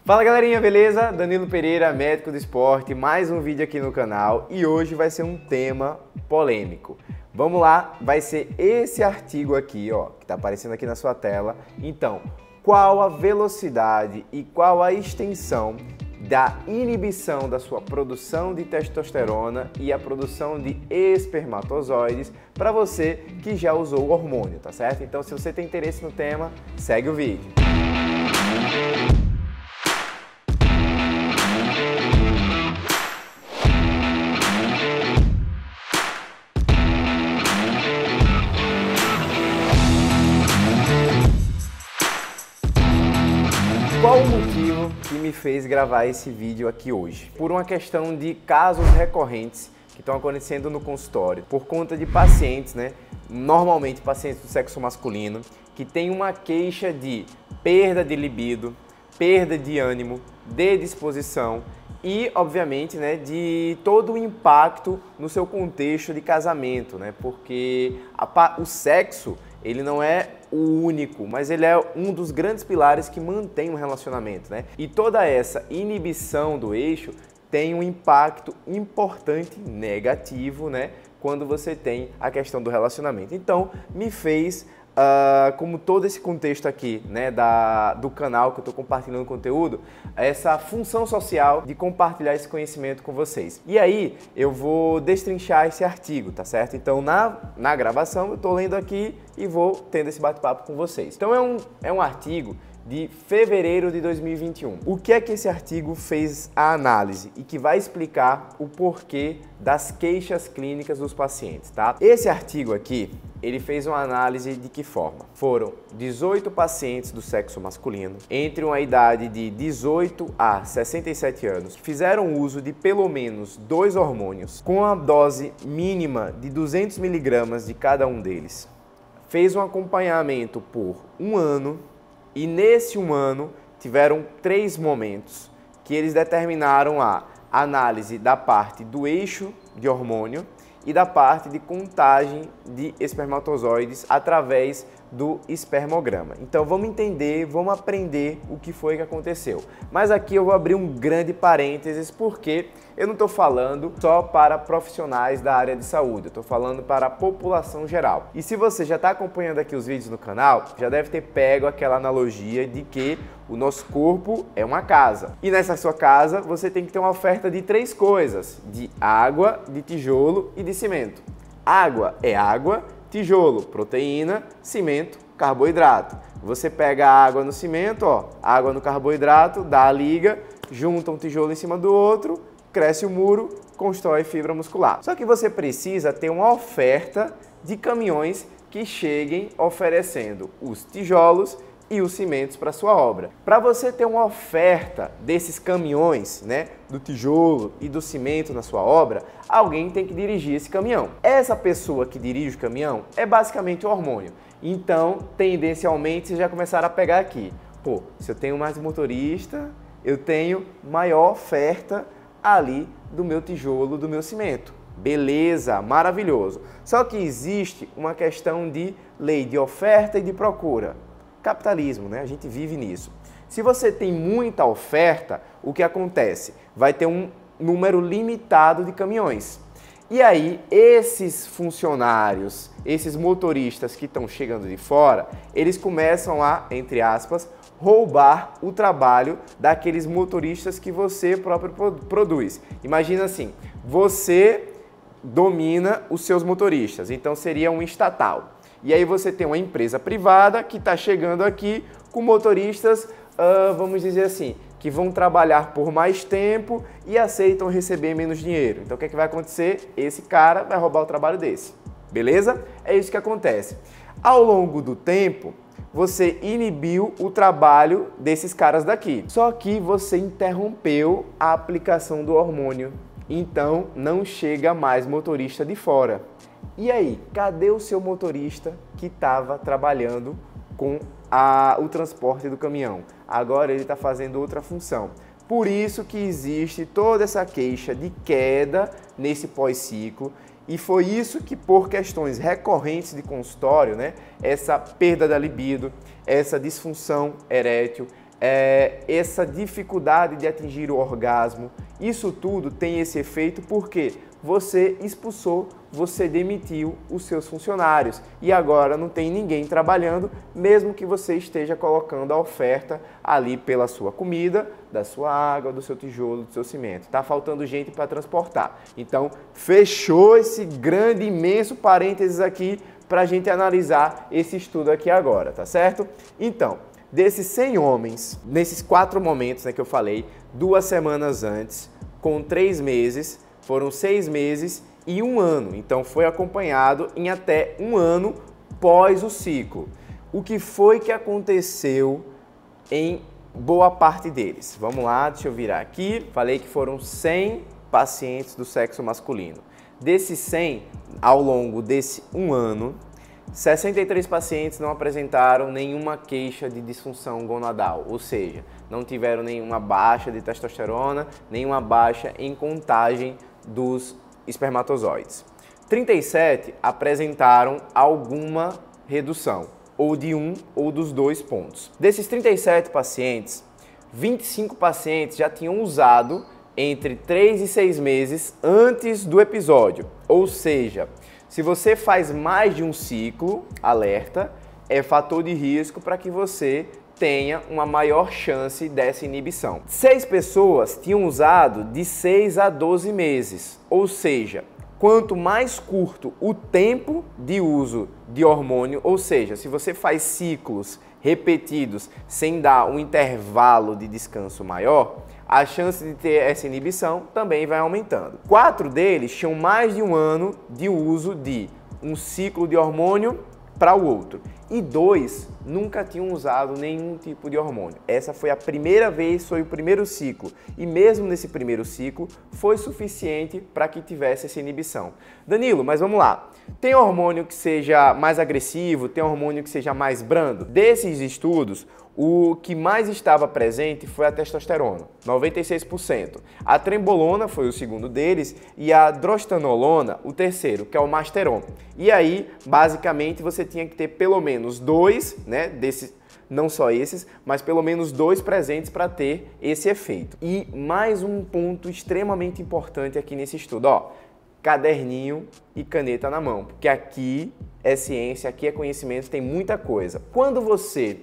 Fala galerinha, beleza? Danilo Pereira, médico do esporte, mais um vídeo aqui no canal e hoje vai ser um tema polêmico. Vamos lá, vai ser esse artigo aqui, ó, que tá aparecendo aqui na sua tela. Então, qual a velocidade e qual a extensão da inibição da sua produção de testosterona e a produção de espermatozoides para você que já usou o hormônio, tá certo? Então, se você tem interesse no tema, segue o vídeo. Qual o motivo que me fez gravar esse vídeo aqui hoje? Por uma questão de casos recorrentes que estão acontecendo no consultório, por conta de pacientes, né? Normalmente pacientes do sexo masculino, que têm uma queixa de perda de libido, perda de ânimo, de disposição e, obviamente, né, de todo o impacto no seu contexto de casamento, né? Porque o sexo, ele não é o único, mas ele é um dos grandes pilares que mantém um relacionamento, né? E toda essa inibição do eixo tem um impacto importante negativo, né? Quando você tem a questão do relacionamento. Então, me fez, como todo esse contexto aqui, né, do canal que eu estou compartilhando conteúdo, essa função social de compartilhar esse conhecimento com vocês. E aí, eu vou destrinchar esse artigo, tá certo? Então, na gravação, eu estou lendo aqui e vou tendo esse bate-papo com vocês. Então, é um artigo de fevereiro de 2021. O que é que esse artigo fez a análise e que vai explicar o porquê das queixas clínicas dos pacientes, tá? Esse artigo aqui, ele fez uma análise de que forma? Foram 18 pacientes do sexo masculino, entre uma idade de 18 a 67 anos, que fizeram uso de pelo menos 2 hormônios, com a dose mínima de 200 mg de cada um deles. Fez um acompanhamento por um ano, e nesse um ano tiveram 3 momentos que eles determinaram a análise da parte do eixo de hormônio e da parte de contagem de espermatozoides através do espermograma. Então vamos entender, vamos aprender o que foi que aconteceu. Mas aqui eu vou abrir um grande parênteses porque eu não estou falando só para profissionais da área de saúde, eu estou falando para a população geral. E se você já está acompanhando aqui os vídeos no canal, já deve ter pego aquela analogia de que o nosso corpo é uma casa. E nessa sua casa você tem que ter uma oferta de 3 coisas: de água, de tijolo e de cimento. Água é água, tijolo, proteína, cimento, carboidrato. Você pega a água no cimento, ó, água no carboidrato, dá a liga, junta um tijolo em cima do outro, cresce o muro, constrói fibra muscular. Só que você precisa ter uma oferta de caminhões que cheguem oferecendo os tijolos e os cimentos para sua obra. Para você ter uma oferta desses caminhões, né, do tijolo e do cimento na sua obra, alguém tem que dirigir esse caminhão. Essa pessoa que dirige o caminhão é basicamente o hormônio. Então, tendencialmente, vocês já começaram a pegar aqui. Pô, se eu tenho mais motorista, eu tenho maior oferta ali do meu tijolo, do meu cimento. Beleza, maravilhoso. Só que existe uma questão de lei de oferta e de procura. Capitalismo, né? A gente vive nisso. Se você tem muita oferta, o que acontece? Vai ter um número limitado de caminhões. E aí, esses funcionários, esses motoristas que estão chegando de fora, eles começam a, entre aspas, roubar o trabalho daqueles motoristas que você próprio produz. Imagina assim, você domina os seus motoristas, então seria um estatal. E aí você tem uma empresa privada que está chegando aqui com motoristas, vamos dizer assim, que vão trabalhar por mais tempo e aceitam receber menos dinheiro. Então o que é que vai acontecer? Esse cara vai roubar o trabalho desse. Beleza? É isso que acontece. Ao longo do tempo, você inibiu o trabalho desses caras daqui. Só que você interrompeu a aplicação do hormônio. Então não chega mais motorista de fora. E aí, cadê o seu motorista que estava trabalhando com o transporte do caminhão? Agora ele está fazendo outra função. Por isso que existe toda essa queixa de queda nesse pós-ciclo. E foi isso que, por questões recorrentes de consultório, né, essa perda da libido, essa disfunção erétil, essa dificuldade de atingir o orgasmo, isso tudo tem esse efeito porque você expulsou, você demitiu os seus funcionários e agora não tem ninguém trabalhando, mesmo que você esteja colocando a oferta ali pela sua comida, da sua água, do seu tijolo, do seu cimento. Está faltando gente para transportar. Então, fechou esse grande, imenso parênteses aqui para a gente analisar esse estudo aqui agora, tá certo? Então, desses 100 homens, nesses 4 momentos, né, que eu falei, 2 semanas antes, com 3 meses, foram 6 meses e 1 ano. Então foi acompanhado em até 1 ano pós o ciclo. O que foi que aconteceu em boa parte deles? Vamos lá, deixa eu virar aqui. Falei que foram 100 pacientes do sexo masculino. Desses 100, ao longo desse 1 ano, 63 pacientes não apresentaram nenhuma queixa de disfunção gonadal, ou seja, não tiveram nenhuma baixa de testosterona, nenhuma baixa em contagem dos espermatozoides. 37 apresentaram alguma redução, ou de um ou dos 2 pontos. Desses 37 pacientes, 25 pacientes já tinham usado entre 3 e 6 meses antes do episódio, ou seja, se você faz mais de um ciclo, alerta, é fator de risco para que você tenha uma maior chance dessa inibição. 6 pessoas tinham usado de 6 a 12 meses, ou seja, quanto mais curto o tempo de uso de hormônio, ou seja, se você faz ciclos repetidos sem dar um intervalo de descanso maior, a chance de ter essa inibição também vai aumentando. 4 deles tinham mais de 1 ano de uso de um ciclo de hormônio para o outro. E 2 nunca tinham usado nenhum tipo de hormônio. Essa foi a primeira vez, foi o primeiro ciclo. E mesmo nesse primeiro ciclo, foi suficiente para que tivesse essa inibição. Danilo, mas vamos lá. Tem hormônio que seja mais agressivo? Tem hormônio que seja mais brando? Desses estudos, o que mais estava presente foi a testosterona, 96%. A trembolona foi o segundo deles e a drostanolona o terceiro, que é o masteron. E aí, basicamente, você tinha que ter pelo menos 2, né, desses, não só esses, mas pelo menos 2 presentes para ter esse efeito. E mais um ponto extremamente importante aqui nesse estudo, ó, caderninho e caneta na mão, porque aqui é ciência, aqui é conhecimento, tem muita coisa. Quando você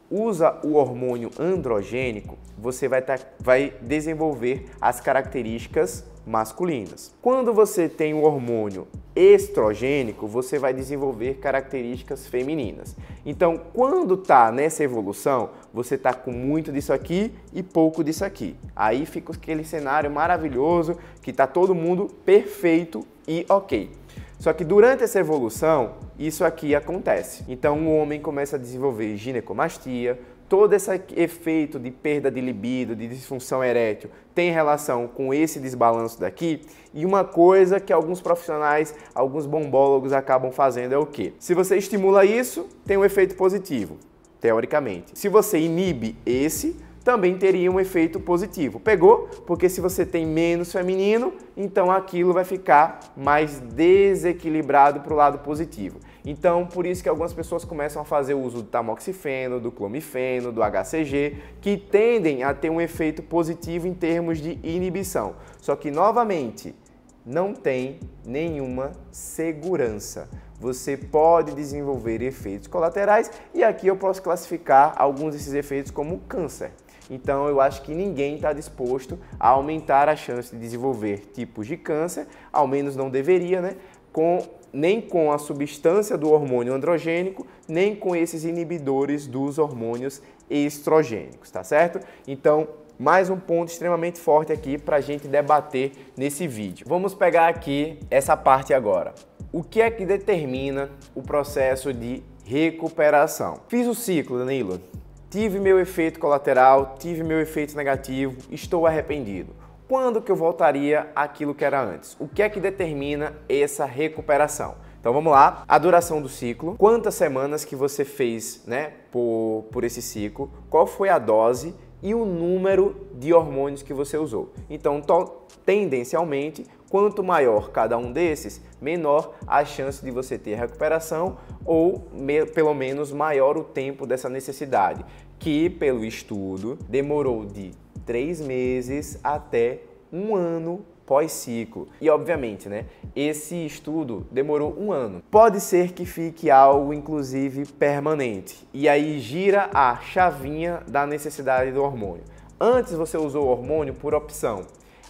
usa o hormônio androgênico, você vai desenvolver as características masculinas. Quando você tem o hormônio estrogênico, você vai desenvolver características femininas. Então, quando está nessa evolução, você está com muito disso aqui e pouco disso aqui. Aí fica aquele cenário maravilhoso que está todo mundo perfeito e ok. Só que durante essa evolução, isso aqui acontece. Então o homem começa a desenvolver ginecomastia, todo esse efeito de perda de libido, de disfunção erétil, tem relação com esse desbalanço daqui. E uma coisa que alguns profissionais, alguns bombólogos acabam fazendo é o quê? Se você estimula isso, tem um efeito positivo, teoricamente. Se você inibe esse, também teria um efeito positivo. Pegou? Porque se você tem menos feminino, então aquilo vai ficar mais desequilibrado para o lado positivo. Então, por isso que algumas pessoas começam a fazer o uso do tamoxifeno, do clomifeno, do HCG, que tendem a ter um efeito positivo em termos de inibição. Só que, novamente, não tem nenhuma segurança. Você pode desenvolver efeitos colaterais e aqui eu posso classificar alguns desses efeitos como câncer. Então eu acho que ninguém está disposto a aumentar a chance de desenvolver tipos de câncer, ao menos não deveria, né? Nem com a substância do hormônio androgênico, nem com esses inibidores dos hormônios estrogênicos, tá certo? Então, mais um ponto extremamente forte aqui para a gente debater nesse vídeo. Vamos pegar aqui essa parte agora. O que é que determina o processo de recuperação? Fiz o ciclo, Danilo. Tive meu efeito colateral, tive meu efeito negativo, estou arrependido. Quando que eu voltaria àquilo que era antes? O que é que determina essa recuperação? Então vamos lá, a duração do ciclo, quantas semanas que você fez, né, por esse ciclo, qual foi a dose e o número de hormônios que você usou. Então, tendencialmente, quanto maior cada um desses, menor a chance de você ter recuperação ou, pelo menos, maior o tempo dessa necessidade, que, pelo estudo, demorou de 3 meses até 1 ano pós-ciclo. E obviamente, né, esse estudo demorou 1 ano. Pode ser que fique algo, inclusive, permanente. E aí gira a chavinha da necessidade do hormônio. Antes você usou o hormônio por opção.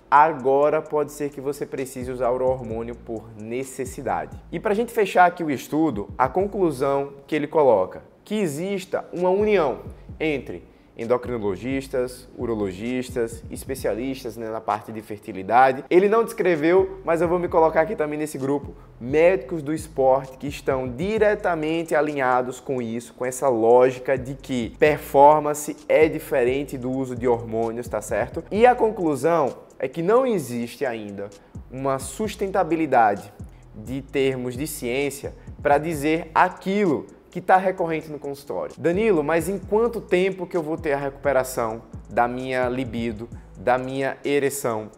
Agora pode ser que você precise usar o hormônio por necessidade. E para a gente fechar aqui o estudo, a conclusão que ele coloca, que exista uma união entre endocrinologistas, urologistas, especialistas, né, na parte de fertilidade. Ele não descreveu, mas eu vou me colocar aqui também nesse grupo, médicos do esporte que estão diretamente alinhados com isso, com essa lógica de que performance é diferente do uso de hormônios, tá certo? E a conclusão é que não existe ainda uma sustentabilidade de termos de ciência para dizer aquilo que está recorrente no consultório. Danilo, mas em quanto tempo que eu vou ter a recuperação da minha libido, da minha ereção,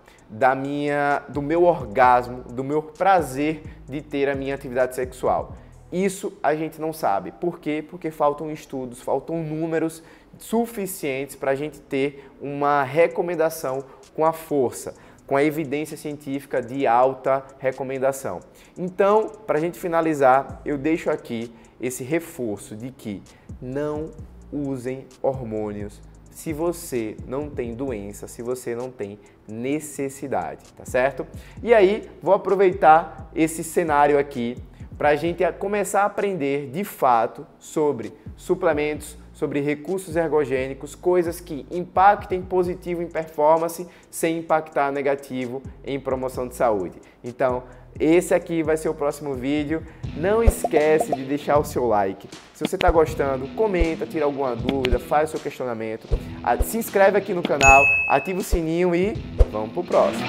do meu orgasmo, do meu prazer de ter a minha atividade sexual? Isso a gente não sabe. Por quê? Porque faltam estudos, faltam números suficientes para a gente ter uma recomendação com a força, com a evidência científica de alta recomendação. Então, para a gente finalizar, eu deixo aqui esse reforço de que não usem hormônios se você não tem doença, se você não tem necessidade, tá certo? E aí, vou aproveitar esse cenário aqui para a gente começar a aprender de fato sobre suplementos, sobre recursos ergogênicos, coisas que impactem positivo em performance sem impactar negativo em promoção de saúde. Então, esse aqui vai ser o próximo vídeo. Não esquece de deixar o seu like. Se você está gostando, comenta, tira alguma dúvida, faz o seu questionamento. Se inscreve aqui no canal, ativa o sininho e vamos pro próximo.